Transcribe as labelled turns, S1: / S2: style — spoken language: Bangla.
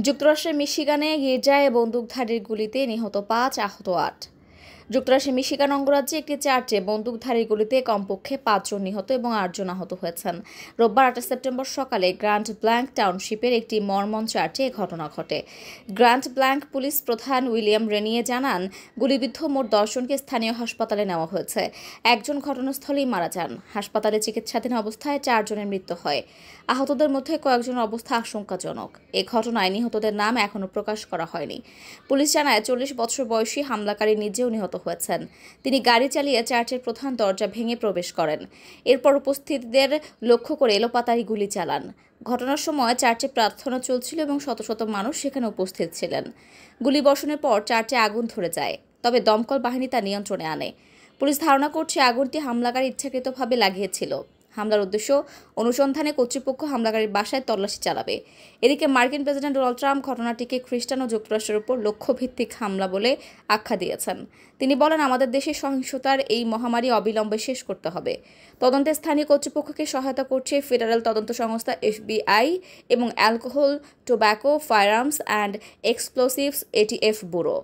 S1: যুক্তরাষ্ট্রের মিশিগানে গির্জায় বন্দুকধারীর গুলিতে নিহত ৫, আহত ৮। যুক্তরাষ্ট্রের মিশিগান অঙ্গরাজ্যে একটি চার্চে বন্দুকধারীর গুলিতে কমপক্ষে ৫ জন নিহত এবং ৮ জন আহত হয়েছেন। রোববার ২৮ সেপ্টেম্বর সকালে গ্র্যান্ড ব্ল্যাঙ্ক টাউনশিপের একটি মরমন চার্চে এ ঘটনা ঘটে। গ্র্যান্ড ব্ল্যাঙ্ক পুলিশ প্রধান উইলিয়াম রেনিয়ে জানান, গুলিবিদ্ধ মোট ১০ জনকে স্থানীয় হাসপাতালে নেওয়া হয়েছে। একজন ঘটনাস্থলেই মারা যান। হাসপাতালে চিকিৎসাধীন অবস্থায় ৪ জনের মৃত্যু হয়। আহতদের মধ্যে কয়েকজনের অবস্থা আশঙ্কাজনক। এ ঘটনায় নিহতদের নাম এখনও প্রকাশ করা হয়নি। পুলিশ জানায়, ৪০ বছর বয়সী হামলাকারী নিজেও নিহত হয়েছেন। তিনি গাড়ি চালিয়ে চার্চের প্রধান দরজা ভেঙে প্রবেশ করেন। এরপর উপস্থিতদের লক্ষ্য করে এলোপাতাড়ি গুলি চালান। ঘটনার সময় চার্চে প্রার্থনা চলছিল এবং শত শত মানুষ সেখানে উপস্থিত ছিলেন। গুলিবর্ষণের পর চার্চে আগুন ধরে যায়, তবে দমকল বাহিনী তা নিয়ন্ত্রণে আনে। পুলিশ ধারণা করছে আগুনটি হামলাকারী ইচ্ছাকৃতভাবে লাগিয়েছিল। হামলার উদ্দেশ্য অনুসন্ধানে কর্তৃপক্ষ হামলাকারীর বাসায় তল্লাশি চালাবে। এদিকে মার্কিন প্রেসিডেন্ট ডোনাল্ড ট্রাম্প ঘটনাটিকে খ্রিস্টান ও যুক্তরাষ্ট্রের উপর লক্ষ্যভিত্তিক হামলা বলে আখ্যা দিয়েছেন। তিনি বলেন, আমাদের দেশে সহিংসতার এই মহামারী অবিলম্বে শেষ করতে হবে। তদন্তে স্থানীয় কর্তৃপক্ষকে সহায়তা করছে ফেডারেল তদন্ত সংস্থা FBI এবং alcohol, tobacco, firearms and explosives ATF bureau.